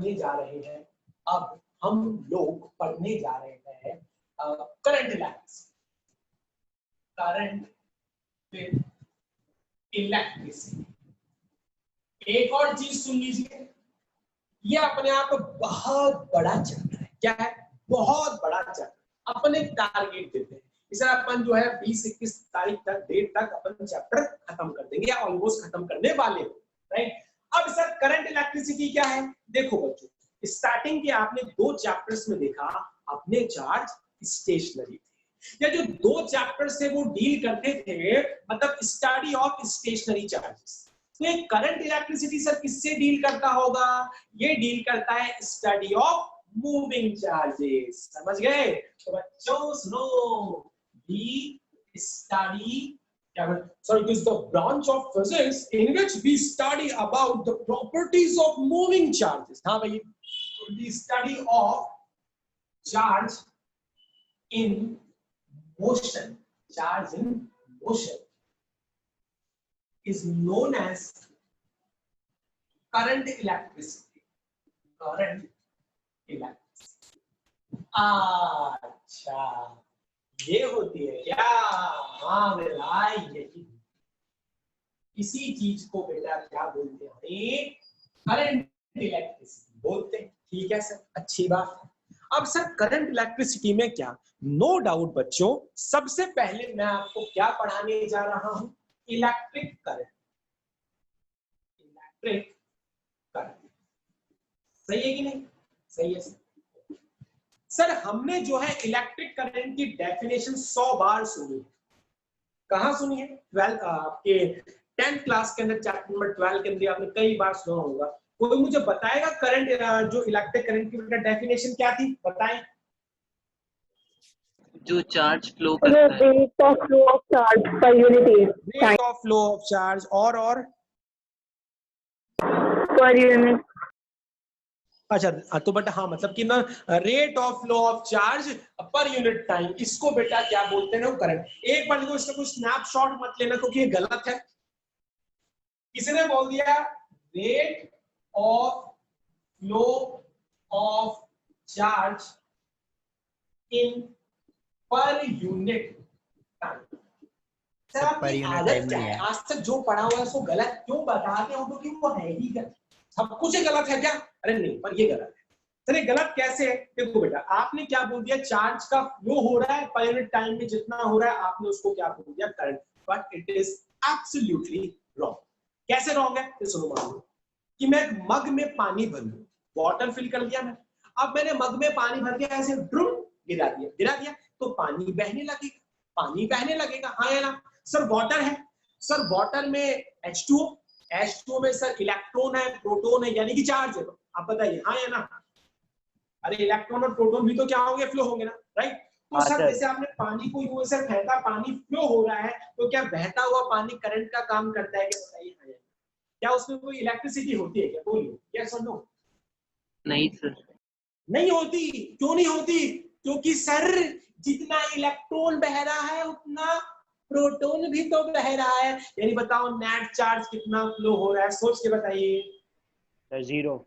पढ़ने जा रहे हैं, अब हम लोग पढ़ने जा रहे हैं current electricity, current with electricity. एक और चीज सुन लीजिए, ये अपने आप बहुत बड़ा चैप्टर है। क्या है? बहुत बड़ा चैप्टर। अपन एक टारगेट देते हैं, इसे अपन जो है 20-21 तारीख तक, डेट तक अपन चैप्टर खत्म कर देंगे या ऑलमोस्ट खत्म करने वाले हो, राइट। अब सर करंट इलेक्ट्रिसिटी क्या है? देखो बच्चों, स्टार्टिंग के आपने 2 चैप्टर्स में देखा अपने चार्ज स्टेशनरी थे, या जो 2 चैप्टर्स से वो डील करते थे, मतलब स्टडी ऑफ स्टेशनरी चार्जेस। तो ये करंट इलेक्ट्रिसिटी सर किससे डील करता होगा? ये डील करता है स्टडी ऑफ मूविंग चार्जेस। समझ गए? तो बच्चों सुनो, the study, sorry, this is the branch of physics in which we study about the properties of moving charges. हाँ भाई, the study of charge in motion, charge in motion is known as current electricity, current electricity. अच्छा, ये होती है क्या? हाँ बेटा, यही इसी चीज को बेटा क्या बोलते हैं? करंट इलेक्ट्रिसिटी बोलते हैं। ठीक है सर, अच्छी बात है। अब सर करंट इलेक्ट्रिसिटी में क्या, नो डाउट बच्चों, सबसे पहले मैं आपको क्या पढ़ाने जा रहा हूं? Electric current, electric current. सही है कि नहीं? सही है सर। सर हमने जो है इलेक्ट्रिक करंट की डेफिनेशन 100 बार सुनी। कहां सुनी है? 12 आपके 10th क्लास के अंदर, चैप्टर नंबर 12 के अंदर आपने कई बार सुना होगा। कोई मुझे बताएगा करंट, जो इलेक्ट्रिक करंट की डेफिनेशन क्या थी? बताएं। जो चार्ज फ्लो करता है, rate of flow of charge per unit, rate of flow of charge, और पर यूनिट। अच्छा, तो बेटा हाँ, मतलब कि ना rate of flow of charge per unit time, इसको बेटा क्या बोलते हैं? करंट। एक बार देखो, इसका कोई स्नैपशॉट मत लेना क्योंकि ये गलत है। किसने बोल दिया rate of flow of charge in per unit time? Sir आपकी आदत क्या है? आज तक जो पढ़ा हुआ है उसको गलत क्यों बताते हो? क्योंकि वो है ही गलत। सब कुछ गलत है क्या? अरे नहीं, पर ये गलत है। सर ये गलत कैसे है? देखो बेटा, आपने क्या बोल दिया? चार्ज का फ्लो हो रहा है पर यूनिट टाइम में, जितना हो रहा है आपने उसको क्या बोल दिया? Current. But it is absolutely wrong. कैसे रॉन्ग है? तो सुनो, मान लो कि मैं मग में पानी भर लूं, वाटर फिल कर दिया मैं। अब मैंने मग में पानी भर के ऐसे ड्रुम गिरा दिया, तो पानी बहने लगेगा, पानी बहने लगेगा, हाँ या ना? सर वाटर है, सर वाटर में H2O में सर इलेक्ट्रॉन है, प्रोटॉन है, यानी कि चार्ज है। आप बताइए हाँ या ना? अरे इलेक्ट्रॉन और प्रोटॉन भी तो क्या होंगे? फ्लो होंगे ना, राइट? तो सर जैसे आपने पानी को यूं से बहता, पानी फ्लो हो रहा है, तो क्या बहता हुआ पानी करंट का काम करता है क्या? बताइए हाँ या ना? क्या उसमें कोई इलेक्ट्रिसिटी होती है क्या? बोलिए यस और नो। नहीं सर, नहीं होती। क्यों नहीं होती? क्योंकि सर जितना इलेक्ट्रॉन बह रहा है उतना प्रोटॉन भी तो बह रहा है। यानी बताओ नेट चार्ज कितना फ्लो हो रहा है? सोच के बताइए। जीरो।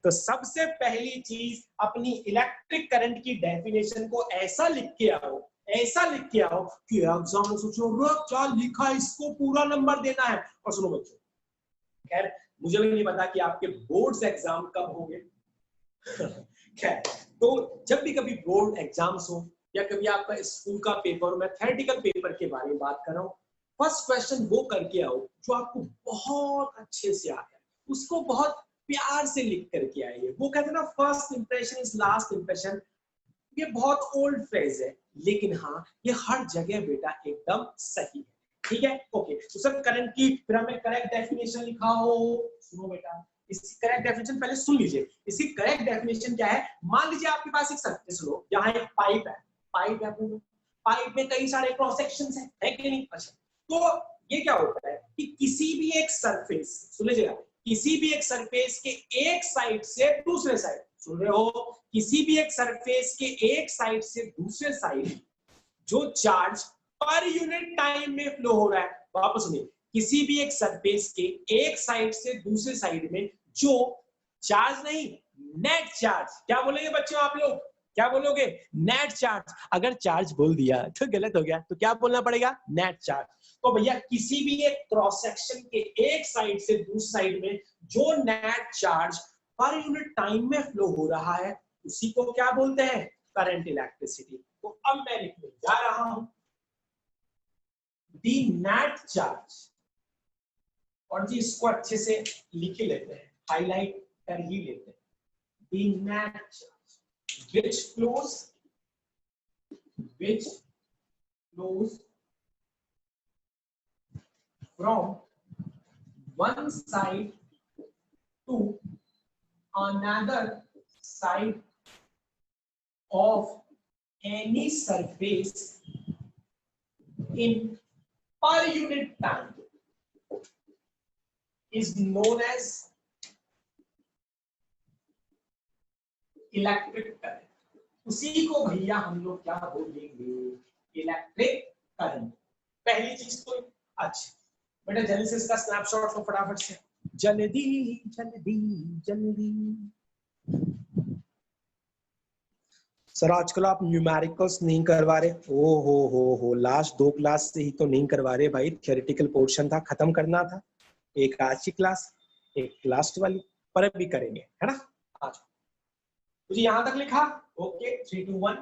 तो सबसे पहली चीज, अपनी इलेक्ट्रिक करंट की डेफिनेशन को ऐसा लिख के आओ कि एग्जाम में सोचो क्या लिखा है, इसको पूरा नंबर देना है। और सुनो बच्चों, खैर मुझे भी नहीं पता कि आपके बोर्ड्स एग्जाम कब होंगे। खैर, तो जब भी कभी बोर्ड एग्जाम्स हो या कभी आपका स्कूल का पेपर हो, मैं थ्योरेटिकल पेपर के बारे में बात कर रहा हूँ, फर्स्ट क्वेश्चन वो करके आओ जो आपको बहुत अच्छे से आता है, उसको बहुत प्यार से लिख करके आइए। वो कहते हैं ना, first impression is last impression. ये बहुत ओल्ड फ्रेज है, लेकिन हाँ ये हर जगह बेटा एकदम सही है। ठीक है, ओके। तो सर करंट की फिर हमें करेक्ट डेफिनेशन लिखा हो। सुनो बेटा, इसकी करेक्ट डेफिनेशन पहले सुन लीजिए। इसकी करेक्ट डेफिनेशन क्या है? मान लीजिए आपके पास एक सर्किट, सुनो, यहाँ एक पाइप है, पाइप में कई सारे क्रॉस सेक्शंस है कि नहीं? अच्छा, तो ये क्या होता है कि किसी भी एक सरफेस, सुन लीजिएगा, किसी भी एक सरफेस के एक साइड से दूसरे साइड, सुन रहे हो, किसी भी एक सरफेस के एक साइड से दूसरे साइड जो चार्ज पर यूनिट टाइम में फ्लो हो रहा है, वापस सुनिए, किसी भी एक सरफेस के एक साइड से दूसरे साइड में जो चार्ज नहीं, नेट चार्ज, क्या बोलेंगे बच्चों आप लोग, क्या बोलोगे, नेट चार्ज। अगर चार्ज बोल दिया तो गलत हो गया, तो क्या बोलना पड़ेगा, नेट चार्ज। तो भैया किसी भी एक क्रॉस सेक्शन के एक साइड से दूसरी साइड में जो net charge per unit time में फ्लो हो रहा है उसी को क्या बोलते हैं, करंट इलेक्ट्रिसिटी। तो अब मैं लिखने जा रहा हूं दी नेट चार्ज, और जी इसको अच्छे से लिख ही लेते हैं, हाईलाइट कर ही लेते हैं, the net charge which flows from one side to another side of any surface in per unit time is known as electric current. उसी को भैया हम लोग क्या बोलेंगे, इलेक्ट्रिक करंट। पहली चीज तो अच्छा बेटा जल्दी से इसका स्नैपशॉट लो फटाफट से, जल्दी जल्दी जल्दी। सर आजकल आप न्यूमेरिकल्स नहीं करवा रहे, ओ हो लास्ट 2 क्लास से ही तो नहीं करवा रहे भाई, थियोरेटिकल पोर्शन था खत्म करना था, एक आज की क्लास एक लास्ट वाली, पर अभी करेंगे है ना। आज मुझे यहां तक लिखा, ओके 3 2 1।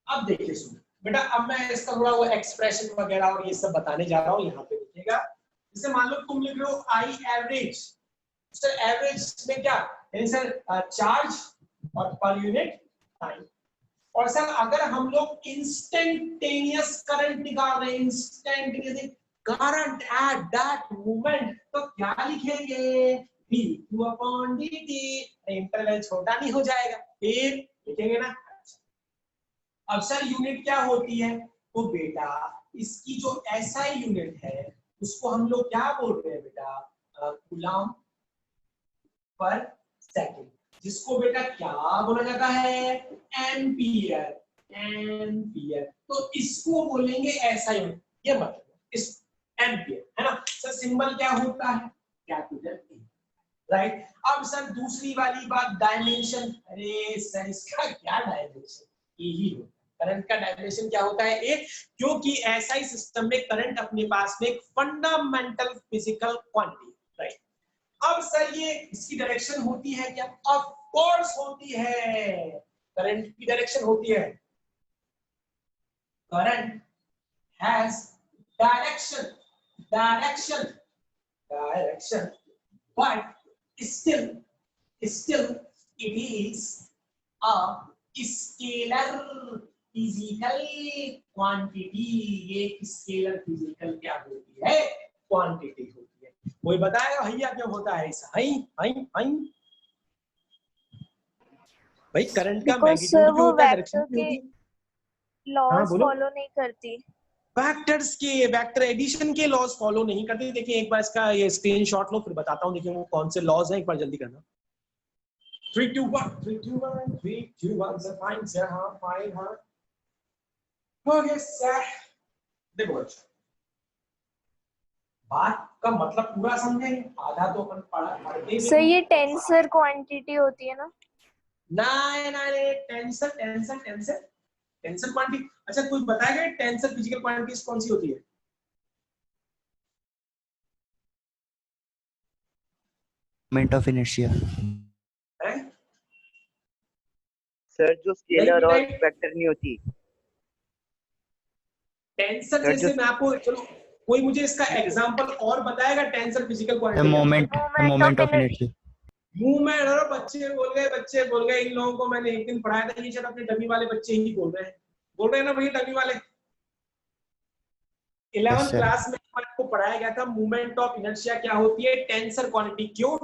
अब देखिए सुनो बेटा, अब मैं इसका थोड़ा वो एक्सप्रेशन वगैरह और ये सब बताने जा रहा हूँ, यहाँ पे देखिएगा। जैसे मान लो तुम लिख रहे हो आई एवरेज, सर एवरेज में क्या यानी सर चार्ज और पर यूनिट टाइम। और सर अगर हम लोग इंस्टेंटेनियस करंट निकाल रहे हैं, instantaneous current at that moment, तो क्या लिखेंगे, v/dt। इंटरवल छोटा नहीं हो जाएगा, फिर लिखेंगे ना। अब सर यूनिट क्या होती है, तो बेटा इसकी जो एसआई यूनिट है उसको हम लोग क्या बोल रहे हैं बेटा, कूलम पर सेकंड, जिसको बेटा क्या बोला जाता है, एम्पियर। एम्पियर तो इसको बोलेंगे एसआई यूनिट, ये मतलब इस एम्पियर है ना। सर सिंबल क्या होता है, कैपिटल ए, राइट। अब सर दूसरी वाली बात डायमेंशन, अरे सर इसका क्या डायमेंशन, यही होता है करंट का डायमेंशन क्या होता है, एक, क्योंकि एसआई सिस्टम में करंट अपने पास में एक फंडामेंटल फिजिकल क्वांटिटी, राइट। अब सर ये इसकी डायरेक्शन होती है क्या, ऑफ कोर्स होती है, करंट की डायरेक्शन होती है, current has direction direction direction, but still it is a scalar physical quantity। ये स्केलर फिजिकल क्या होती है, क्वांटिटी होती है। कोई बताएगा भैया क्यों होता है ऐसा, भाई करंट का मैग्नीट्यूड जो होता है डायरेक्शन की होती है, लॉस फॉलो नहीं करती, वेक्टर्स के वेक्टर एडिशन के लॉज फॉलो नहीं करते। देखिए एक बार इसका ये स्क्रीनशॉट लो फिर बताता हूँ, देखिए वो कौन से लॉज हैं, एक बार जल्दी करना। 3 2 1 3 2 1 3 2 1 सर फाइन सर, हाँ फाइन, हाँ ओके सर। देखो बच्चों बात का मतलब पूरा समझे, आधा तो अपन पढ़ते सर ये टेंसर क्वांटिटी होती है ना, नहीं tensor tensor tensor tensor quantity. अच्छा कुछ बताएगा टेंसर फिजिकल क्वांटिटीज कौन सी होती है, मोमेंट ऑफ इनर्शिया सर जो स्केलर और वेक्टर नहीं होती, टेंसर जैसे मैं आपको, चलो कोई मुझे इसका एग्जांपल और बताएगा tensor physical quantity, moment of inertia. Movement, और बच्चे बोल गए, इन लोगों को मैंने एक दिन पढ़ाया था, ये शायद अपने डमी वाले बच्चे ही बोल रहे हैं ना भैया, डमी वाले। 11th क्लास में आपको पढ़ाया गया था मूवमेंट ऑफ इनर्शिया क्या होती है, टेंसर क्वांटिटी। क्यों,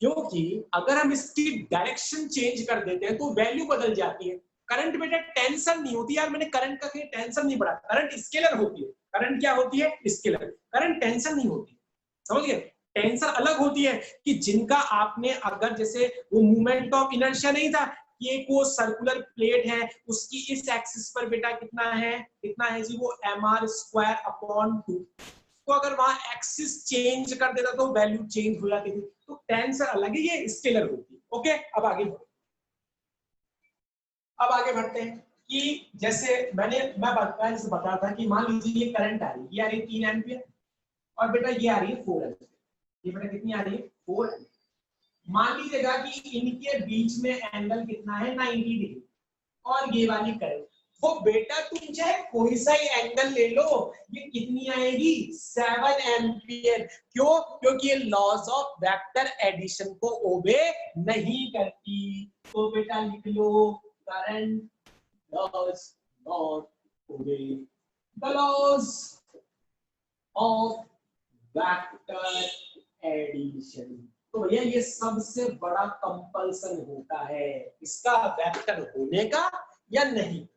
क्योंकि अगर हम इसकी डायरेक्शन चेंज कर देते हैं तो वैल्यू बदल जाती है। करंट बेटा टेंशन नहीं होती यार, मैंने करंट का कहीं टेंशन नहीं पढ़ा, करंट स्केलर होती है। करंट क्या होती है, स्केलर। करंट टेंशन नहीं होती, समझ गए। टेंसर अलग होती है कि जिनका आपने, अगर जैसे वो मूवमेंट ऑफ इनर्शिया नहीं था, ये एक वो सर्कुलर प्लेट है, उसकी इस एक्सिस पर बेटा कितना है जी, वो mr² अपॉन 2, तो अगर वहां एक्सिस चेंज कर देता तो वैल्यू चेंज हो जाती थी। तो टेंसर अलग है, ये स्केलर होती है। ओके, अब आगे बढ़ते हैं कि जैसे मैं बताया था कि मान लीजिए ये करंट आ रही है, ये आ रही है 3 एम्पियर और बेटा ये आ रही है 4 एम्पियर। ये बेटा कितनी आ रही है? 4 एम्पियर। मान लीजिएगा कि इनके बीच में एंगल कितना है? 90 डिग्री। और ये वाली करंट, वो बेटा तुम चाहे कोई सा ही एंगल ले लो, ये कितनी आएगी? 7 एम्पियर। क्यों? क्योंकि ये लॉज ऑफ वेक्टर एडिशन को ओबे नहीं करती। तो बेटा लिख लो, current does not obey the laws of vector addition। तो भैया ये सबसे बड़ा कंपल्सन होता है इसका वेक्टर होने का या नहीं,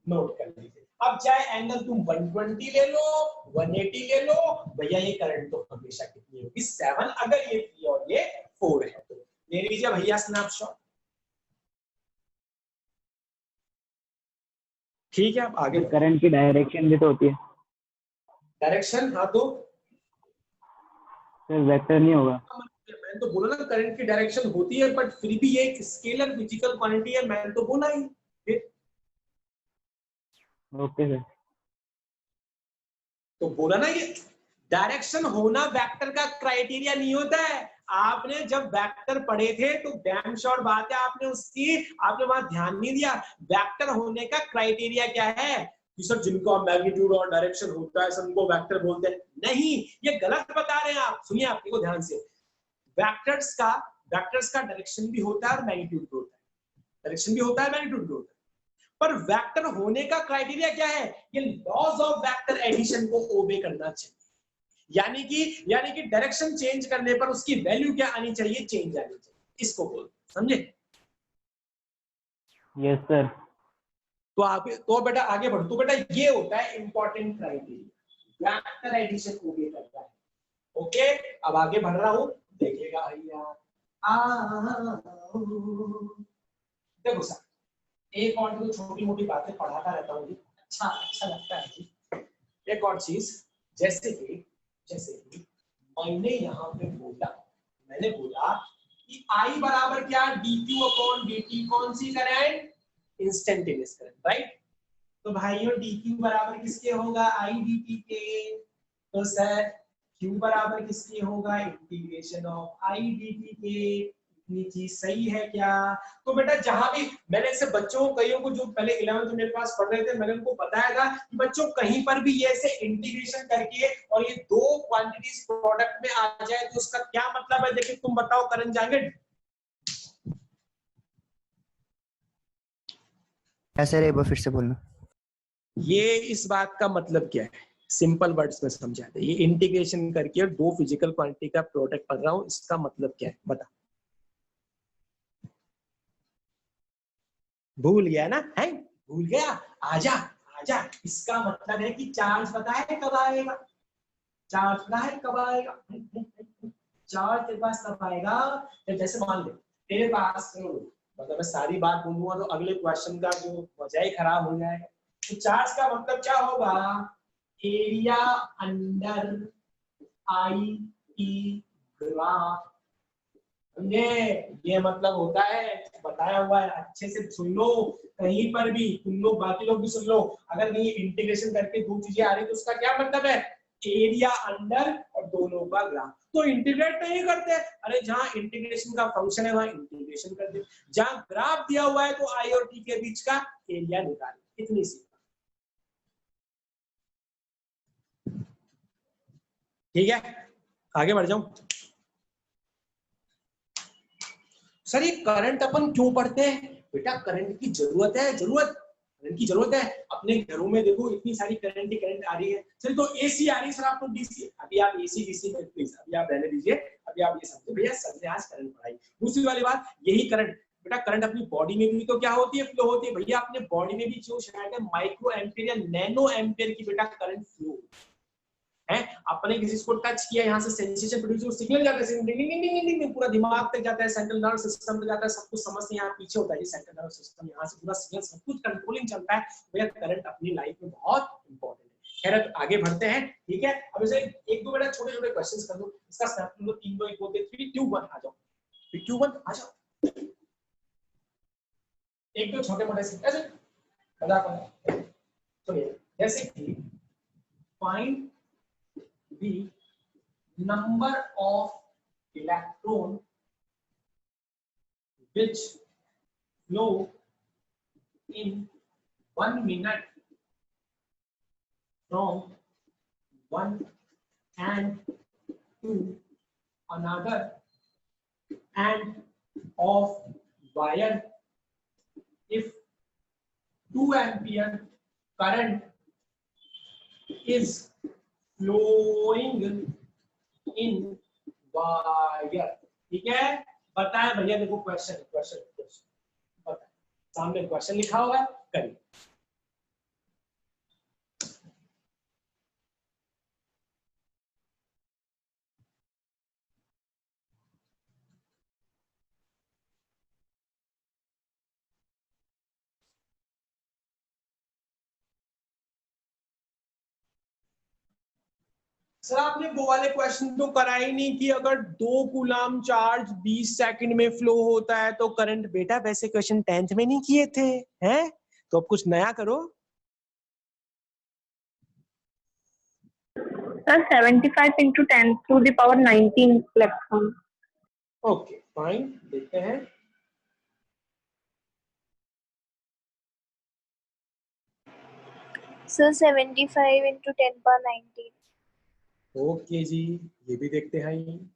नोट कर लीजिए। अब चाहे एंगल तुम 120 ले लो, 180 ले लो, भैया ये करंट तो हमेशा कितनी होगी? 7। अगर ये 3 और ये 4 है तो ले लीजिए भैया स्नैपशॉट। ठीक है, अब आगे करंट की डायरेक्शन भी तो होती है डायरेक्शन। हाँ तो फिर वेक्टर नहीं होगा। मैंने तो बोला ना करंट की डायरेक्शन होती है, बट फिर भी ये एक स्केलर फिजिकल क्वांटिटी है, मैंने तो बोला ही। Okay sir. तो बोला ना, ये डायरेक्शन होना वेक्टर का क्राइटेरिया नहीं होता है। आपने जब वेक्टर पढ़े थे तो डैम श्योर बात है आपने वहां ध्यान नहीं दिया। वेक्टर होने का क्राइटेरिया क्या है कि सर जिनको मैग्नीट्यूड और डायरेक्शन होता है सबको वेक्टर बोलते हैं। नहीं, ये गलत बता रहे हैं आप। सुनिए आप को ध्यान से, वेक्टर्स का डायरेक्शन भी होता है और मैग्नीट्यूड भी होता है। डायरेक्शन भी होता है, मैग्नीट्यूड भी होता है। पर वेक्टर होने का क्राइटेरिया क्या है? ये लॉज ऑफ वेक्टर एडिशन को ओबे करना चाहिए। यानी कि डायरेक्शन चेंज करने पर उसकी वैल्यू क्या आनी चाहिए? चेंज आनी चाहिए। इसको बोल, समझे? Yes sir. तो बेटा आगे बढ़ो। तो बेटा ये होता है इंपॉर्टेंट क्राइटेरिया, वेक्टर एडिशन ओबे करता है। ओके, अब आगे बढ़ रहा हूं, देखिएगा भैया। देखो सर, एक और जो छोटी मोटी बातें पढ़ाता रहता हूँ, अच्छा लगता है जी। एक और चीज, जैसे कि मैंने यहाँ पे मैंने बोला कि I बराबर क्या? dq upon dt। कौन सी करंट? Instantaneous current, right? तो भाइयों dq बराबर किसके होगा? I dt के। तो सर q बराबर किसके होगा? इंटीग्रेशन ऑफ I dt के। इतनी चीज सही है क्या? तो बेटा जहां भी मैंने ऐसे बच्चों कईयों को जो पहले 11th मेरे पास पढ़ रहे थे, मैंने उनको बताया था कि बच्चों कहीं पर भी ये ऐसे इंटीग्रेशन करके और ये दो क्वांटिटीज प्रोडक्ट में आ जाए तो उसका क्या मतलब है? देखिए तुम बताओ करण जांगड़। ऐसे रे, फिर से बोलना। ये इस बात का मतलब क्या है? सिंपल वर्ड्स में समझा दे। ये इंटीग्रेशन करके और दो फिजिकल क्वांटिटी का प्रोडक्ट पढ़ रहा हूं, इसका मतलब क्या है बता। भूल गया ना? है भूल गया? आजा। इसका मतलब है कि चार्ज पता है कब आएगा? चार्ज पता है कब आएगा? चार्ज तेरे पास तब आएगा जैसे मान ले तेरे पास, मतलब मैं सारी बात बोलूंगा तो अगले क्वेश्चन का जो मजा ही खराब हो जाएगा। तो चार्ज का मतलब क्या होगा? Area under I T graph. समझे? ये मतलब होता है, बताया हुआ है, अच्छे से सुन लो। कहीं पर भी तुम लोग, बाकी लोग भी सुन लो, अगर नहीं इंटीग्रेशन करके दो चीजें आ रही तो उसका क्या मतलब है? एरिया अंडर और दोनों का ग्राफ। तो इंटीग्रेट नहीं करते, अरे जहां इंटीग्रेशन का फंक्शन है वहां इंटीग्रेशन कर दे, जहां ग्राफ दिया हुआ है तो आई और टी के बीच का एरिया निकाल। इतनी सी, ठीक है? आगे बढ़ जाऊं। सर ये करंट अपन क्यों पढ़ते हैं? बेटा करंट की जरूरत है, करंट की जरूरत है। अपने घरों में देखो इतनी सारी करंट आ रही है। सर तो एसी आ रही है, सर आपको डीसी। अभी आप एसी डीसी में प्लीज अभी आप रहने दीजिए। अभी आप ये समझो भैया सर ने आज करंट पढ़ाई। दूसरी वाली बात, यही करंट बेटा करंट अपनी बॉडी में भी तो क्या होती है? फ्लो होती है। भैया अपने बॉडी में भी जो शायद है माइक्रो एम्पियर या नैनो एम्पियर की बेटा करंट फ्लो है। अपने किसी को टच किया, यहाँ से सेंसेशन प्रोड्यूस हो, सिग्नल जाता है, डिंग डिंग डिंग डिंग पूरा दिमाग तक जाता है, सेंट्रल नर्वस सिस्टम तक जाता है, सब कुछ समझते हैं। यहाँ पीछे होता है ये सेंट्रल नर्वस सिस्टम, यहाँ से पूरा सिग्नल सब कुछ कंट्रोलिंग चलता है। भैया करंट अपनी लाइफ में बहुत इंपॉर्टेंट है। खैर आगे बढ़ते हैं, ठीक है। अब इसे एक दो बेटा छोटे छोटे क्वेश्चंस कर दो, इसका स्नैप लो, 3 2 1 बोलते 3 2 1 आ जाओ, 3 2 1 आ जाओ, एक दो छोटे मोटे से ऐसे बता पाए। चलिए जैसे कि find the number of electron which flow in 1 minute from one end to another end of wire if 2 ampere current is flowing in wire। ठीक है, बताएं भैया, देखो क्वेश्चन क्वेश्चन क्वेश्चन बताएं, सामने क्वेश्चन लिखा हुआ है, करिए। सर आपने वो वाले क्वेश्चन तो करा ही नहीं कि अगर 2 कूलम चार्ज 20 सेकंड में फ्लो होता है तो करंट। बेटा वैसे क्वेश्चन 10th में नहीं किए थे, हैं? तो अब कुछ नया करो। Sir, 75 into 10 to the power 19 electron. Okay fine, देखते हैं। Sir 75 into 10 power 19। ओके जी, ये भी देखते हैं।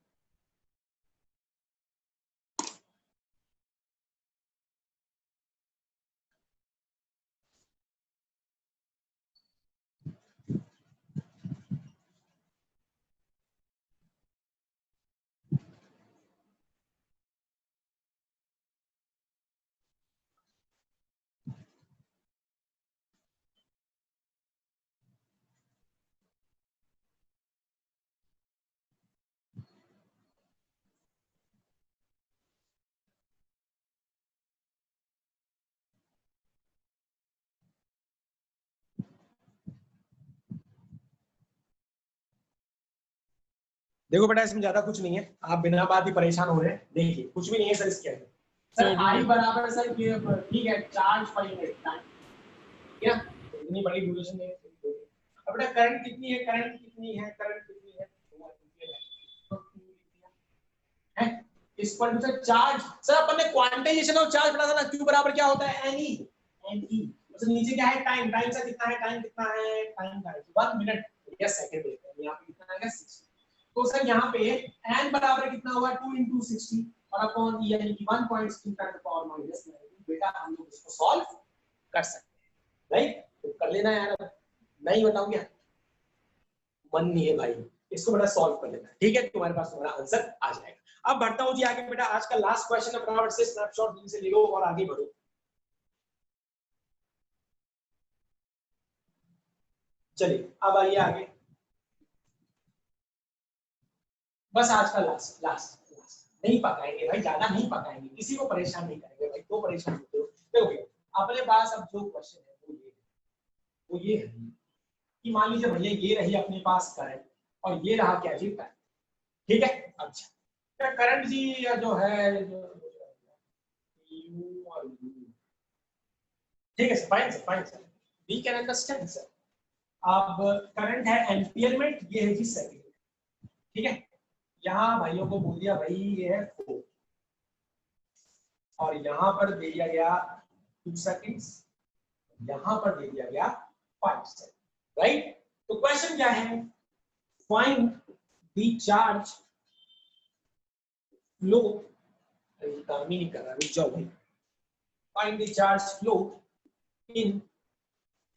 देखो बेटा इसमें ज्यादा कुछ नहीं है, आप बिना बात ही परेशान हो रहे हैं। देखिए कुछ भी नहीं है सर इसके अंदर। सर आई बराबर सर ठीक है चार्ज पर यूनिट टाइम, ठीक है, इतनी बड़ी ड्यूरेशन है। अब बेटा करंट कितनी है, करंट कितनी है, करंट कितनी है, 2 एम्पीयर है। इस पर सर चार्ज, सर अपन ने क्वांटाइजेशन ऑफ चार्ज पढ़ा था ना, Q बराबर क्या होता है, Ne Ne। तो नीचे क्या है, टाइम, टाइम से कितना है, टाइम कितना है, टाइम का 1 मिनट या सेकंड लेते हैं, यहां पे कितना आएगा 60। तो सर यहाँ पे n बराबर कितना हुआ, 2 into 60 और अपॉन e यानी कि 1.6 10 to power minus 19। बेटा हम लोग इसको सॉल्व कर सकते हैं, राइट? तो कर लेना यार, नहीं बताऊं क्या, मन नहीं है भाई, इसको बेटा सॉल्व कर लेना, ठीक है, तुम्हारे पास तुम्हारा आंसर आ जाएगा। अब बढ़ता हूं जी आगे बेटा, आज का लास्ट क्वेश्चन है, फटाफट से स्नैपशॉट जल्दी से ले लो और आगे बढ़ो। चलिए अब आइए आगे, बस आज का लास्ट लास्ट नहीं पकाएंगे भाई, ज्यादा नहीं पकाएंगे, किसी को परेशान नहीं करेंगे भाई, तो परेशान होते हो। देखो अपने पास अब जो क्वेश्चन है वो ये है कि मान लीजिए भैया ये रही अपने पास करंट और ये रहा क्या जी टाइम, ठीक है। अच्छा करंट जी जो है यू और यू, ठीक है sir, fine sir, fine sir, we can understand sir. अब करंट है एम्पियर में, ये है जी सेकंड, ठीक है। यहाँ भाइयों को बोल दिया भाई ये है 4 और यहाँ पर दे दिया गया 2 सेकंड्स, यहाँ पर दे दिया गया 5 सेकंड, राइट? तो क्वेश्चन क्या है, फाइंड द चार्ज फ्लो, काम ही नहीं कर रहा, रुक जाओ भाई। Find the charge flow in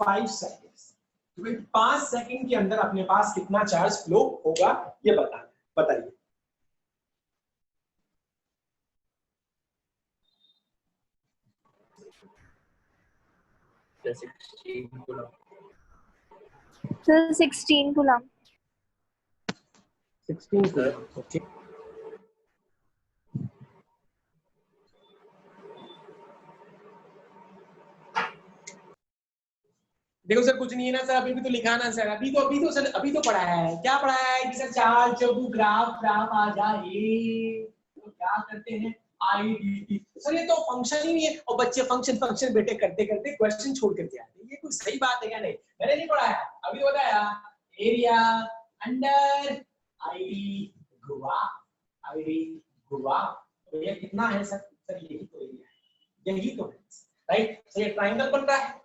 5 seconds. तो 5 सेकंड के अंदर अपने पास कितना चार्ज फ्लो होगा ये बताइए। Sir 16 coulomb. 16 coulomb, okay. देखो सर कुछ नहीं है ना सर, अभी भी तो लिखा ना सर, अभी तो पढ़ाया है। क्या पढ़ाया है कि सर चार्ट चबू ग्राफ आ जाए तो क्या करते हैं आईडीटी। सर ये तो फंक्शन ही नहीं है, और बच्चे फंक्शन बेटे करते करते क्वेश्चन छोड़ करके आते हैं। ये कोई सही बात है क्या? नहीं, मैंने नहीं पढ़ाया, अभी तो बताया एरिया अंडर आईडी गुवा। तो ये कितना है सर? सर यही तो एरिया है, यही तो है राइट। तो ये ट्रायंगल बन रहा है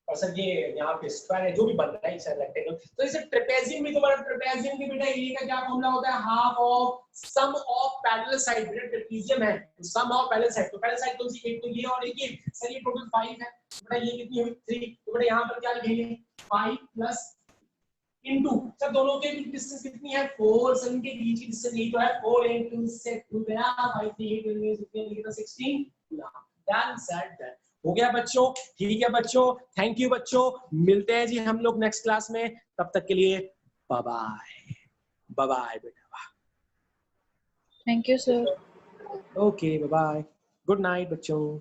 और सर ये यहाँ पे स्क्वायर है, जो भी बन रहा है सर रेक्टेंगल। तो इसे ट्रेपेजियम भी, तो बड़ा ट्रेपेजियम की बेटा एरिया का क्या फॉर्मूला होता है? Half of sum of parallel side. बेटा ट्रेपेजियम है तो सम ऑफ पैरेलल साइड, तो पैरेलल साइड कौन सी? एक तो ये और एक ये। सर ये टोटल 5 है, बेटा ये कितनी हुई? 3। तो बेटा यहाँ पर क्या लिखेंगे? 5 प्लस इनटू सर दोनों के बीच डिस्टेंस कितनी है? 4। सर इनके बीच की डिस्टेंस यही तो है, 4 इनटू 6 बेटा 5 3 8 कितना 16 डन सर डन। हो गया बच्चों? ठीक है बच्चों, थैंक यू बच्चों, मिलते हैं जी हम लोग नेक्स्ट क्लास में। तब तक के लिए बाय बाय बेटा। Thank you, sir. Okay bye bye, good night बच्चों।